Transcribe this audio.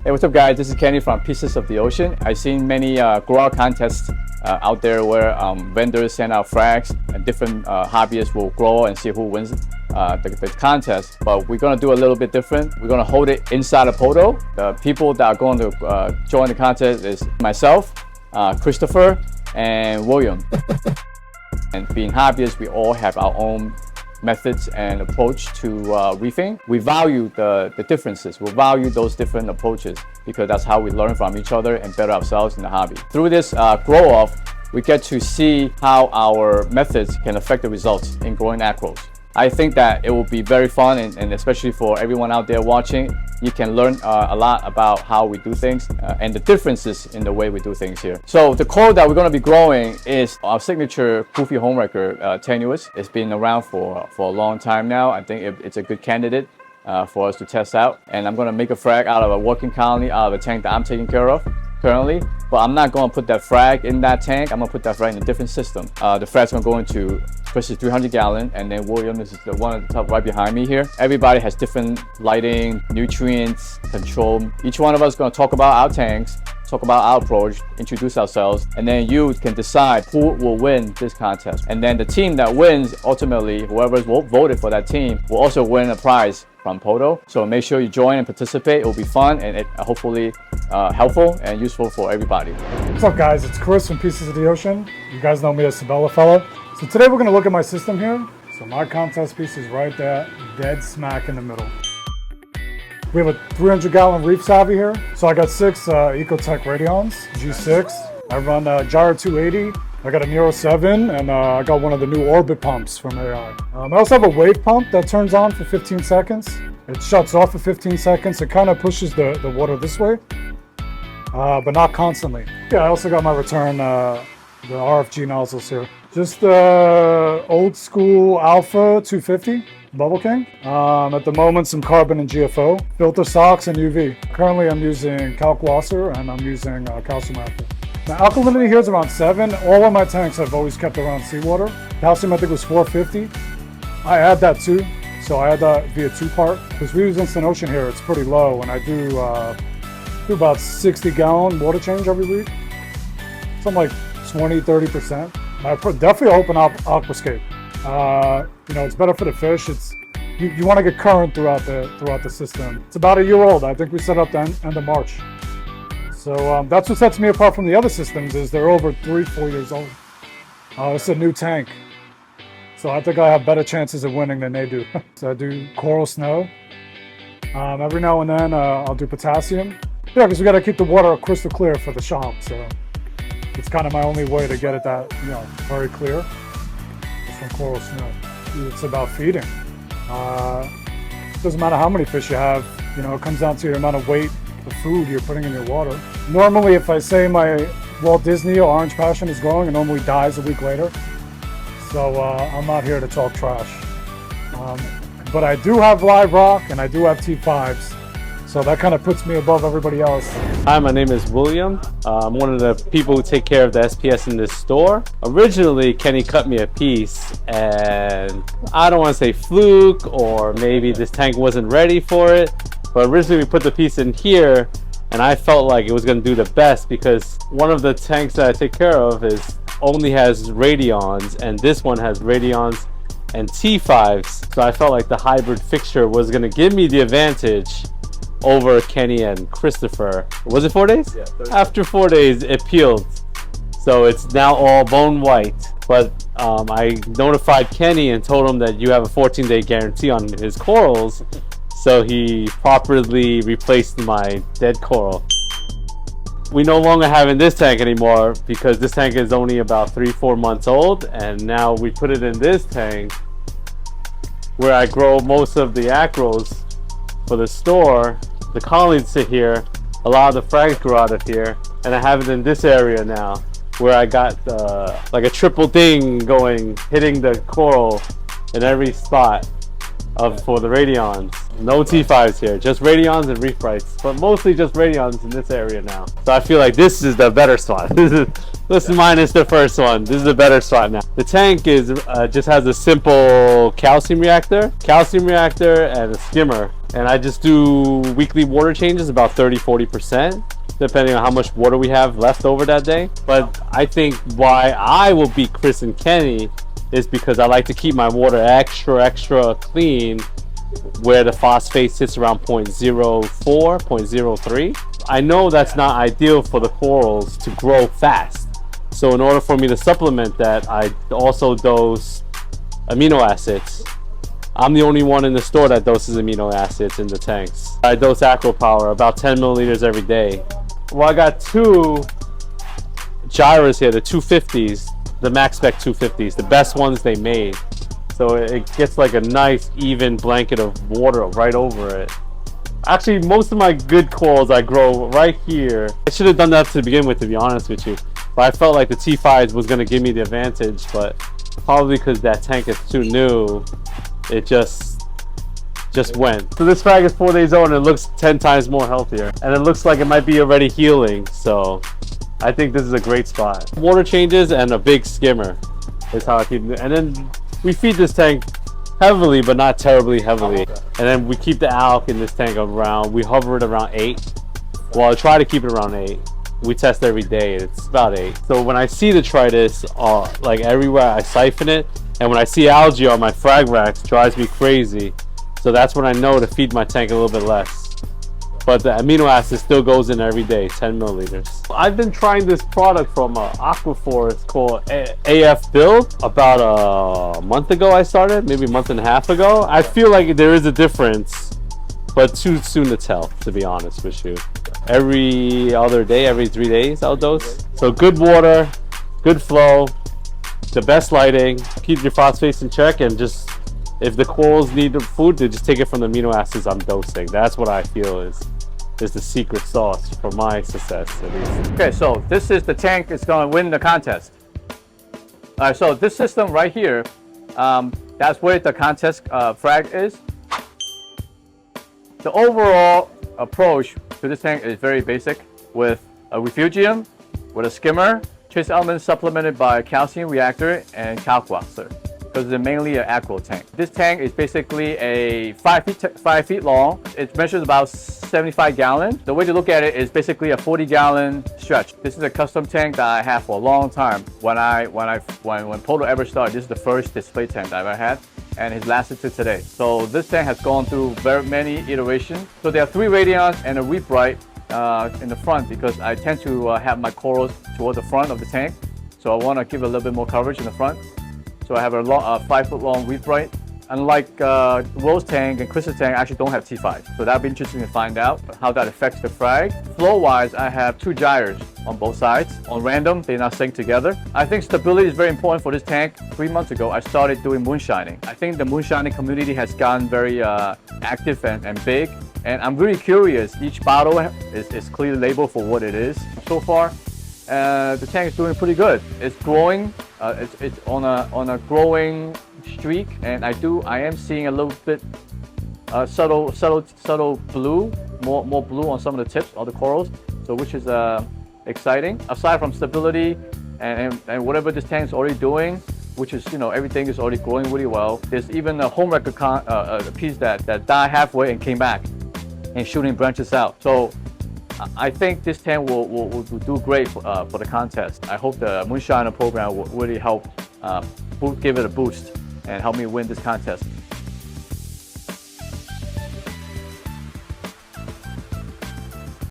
Hey, what's up guys? This is Kenny from Pieces of the Ocean. I've seen many grow-out contests out there where vendors send out frags and different hobbyists will grow and see who wins the contest. But we're going to do a little bit different. We're going to hold it inside of POTO. The people that are going to join the contest is myself, Christopher, and William. And being hobbyists, we all have our own methods and approach to reefing. We value the differences. We value those different approaches because that's how we learn from each other and better ourselves in the hobby. Through this grow off, we get to see how our methods can affect the results in growing ACROs. I think that it will be very fun and especially for everyone out there watching, you can learn a lot about how we do things and the differences in the way we do things here. So the coral that we're going to be growing is our signature Goofy Homewrecker tenuous. It's been around for a long time now. I think it's a good candidate for us to test out. And I'm going to make a frag out of a working colony, out of a tank that I'm taking care of currently. But I'm not going to put that frag in that tank. I'm going to put that frag in a different system. The frag's going to go into Chris is 300 gallon, and then William is the one at the top right behind me here. Everybody has different lighting, nutrients, control. Each one of us is going to talk about our tanks, talk about our approach, introduce ourselves, and then you can decide who will win this contest. And then the team that wins, ultimately, whoever's voted for that team will also win a prize from POTO. So make sure you join and participate. It will be fun and hopefully helpful and useful for everybody. What's up guys, it's Chris from Pieces of the Ocean. You guys know me as Sabella Fella. So today we're gonna look at my system here. So my contest piece is right there, dead smack in the middle. We have a 300 gallon reef savvy here. So I got 6 Ecotech Radions, G6. I run Gyro 280. I got a Nero 7 and I got one of the new Orbit pumps from AI. I also have a wave pump that turns on for 15 seconds. It shuts off for 15 seconds. It kind of pushes the water this way, but not constantly. Yeah, I also got my return, the RFG nozzles here. Just old school Alpha 250 Bubble King. At the moment, some carbon and GFO, filter socks and UV. Currently, I'm using Calc-Wasser and I'm using calcium active. Now, alkalinity here is around 7. All of my tanks I've always kept around seawater. Calcium I think was 450. I add that too, so I add that via 2-part. Because we use Instant Ocean here, it's pretty low, and I do about 60 gallon water change every week. Something like 20-30%. I definitely open up aquascape. You know, it's better for the fish. It's you want to get current throughout the system. It's about a year old. I think we set up the end of March. So that's what sets me apart from the other systems is they're over 3-4 years old. It's a new tank. So I think I have better chances of winning than they do. So I do coral snow. Every now and then I'll do potassium. Yeah, because we got to keep the water crystal clear for the shop. So it's kind of my only way to get it that, you know, very clear. It's from coral snow. It's about feeding. Doesn't matter how many fish you have. You know, it comes down to the amount of weight of food you're putting in your water. Normally, if I say my Walt Disney or Orange Passion is growing, it normally dies a week later. So I'm not here to talk trash. But I do have live rock and I do have T5s. So that kind of puts me above everybody else. Hi, my name is William. I'm one of the people who take care of the SPS in this store. Originally, Kenny cut me a piece and I don't want to say fluke or maybe this tank wasn't ready for it. But originally we put the piece in here and I felt like it was going to do the best because one of the tanks that I take care of only has Radions and this one has Radions and T5s. So I felt like the hybrid fixture was going to give me the advantage over Kenny and Christopher. Was it 4 days? Yeah. After 4 days, it peeled. So it's now all bone white. But I notified Kenny and told him that you have a 14-day guarantee on his corals. So he properly replaced my dead coral. We no longer have in this tank anymore because this tank is only about 3-4 months old. And now we put it in this tank where I grow most of the acros for the store. The colonies sit here, a lot of the frags grow out of here, and I have it in this area now where I got like a triple ding going, hitting the coral in every spot for the Radions. No T5s here, just Radions and Reef Brights, but mostly just Radions in this area now. So I feel like this is the better spot. This is minus the first one. This is a better spot now. The tank is just has a simple calcium reactor and a skimmer. And I just do weekly water changes, about 30-40%, depending on how much water we have left over that day. But I think why I will beat Chris and Kenny is because I like to keep my water extra clean, where the phosphate sits around 0.04, 0.03. I know that's not ideal for the corals to grow fast. So in order for me to supplement that, I also dose amino acids. I'm the only one in the store that doses amino acids in the tanks. I dose ACRO power, about 10 milliliters every day. Well, I got two gyres here, the 250s, the max spec 250s, the best ones they made. So it gets like a nice even blanket of water right over it. Actually, most of my good corals I grow right here. I should have done that to begin with, to be honest with you. But I felt like the T5 was going to give me the advantage, but probably because that tank is too new, it just went. So this frag is 4 days old and it looks 10 times more healthier. And it looks like it might be already healing, so I think this is a great spot. Water changes and a big skimmer is how I keep it. And then we feed this tank heavily, but not terribly heavily. And then we keep the alk in this tank around, we hover it around 8. Well, I try to keep it around 8. We test every day, it's about 8. So when I see detritus, like everywhere, I siphon it. And when I see algae on my frag racks, it drives me crazy. So that's when I know to feed my tank a little bit less. But the amino acid still goes in every day, 10 milliliters. I've been trying this product from Aquaforest called AF Build. About a month ago I started, maybe a month and a half ago. I feel like there is a difference, but too soon to tell, to be honest with you. Every other day, every 3 days I'll dose. So good water, good flow, the best lighting, keep your phosphates in check, and just, if the corals need the food, they just take it from the amino acids I'm dosing. That's what I feel is the secret sauce for my success, at least. Okay, so this is the tank that's going to win the contest. All right, so this system right here, that's where the contest frag is. The overall approach to this tank is very basic, with a refugium, with a skimmer, trace elements supplemented by calcium reactor and calquaxer, because they're mainly an ACRO tank. This tank is basically a 5 feet long. It measures about 75 gallons. The way to look at it is basically a 40-gallon stretch. This is a custom tank that I have for a long time. When POTO ever started, this is the first display tank I've ever had, and it's lasted to today. So this tank has gone through very many iterations. So there are 3 radions and a reef bright in the front, because I tend to have my corals towards the front of the tank. So I want to give a little bit more coverage in the front. So I have a 5-foot-long reef bright. Unlike Will's tank and Chris's tank, I actually don't have T5. So that'll be interesting to find out how that affects the frag. Flow-wise, I have 2 gyres on both sides. On random, they're not synced together. I think stability is very important for this tank. 3 months ago, I started doing moonshining. I think the moonshining community has gotten very active and big. And I'm really curious. Each bottle is clearly labeled for what it is. So far, the tank is doing pretty good. It's growing. It's on a growing streak, and I am seeing a little bit subtle blue, more blue on some of the tips of the corals. So which is exciting. Aside from stability and whatever this tank is already doing, which is, everything is already growing really well. There's even a home record piece that died halfway and came back and shooting branches out. So I think this tank will do great for the contest. I hope the Moonshiner program will really help give it a boost and help me win this contest.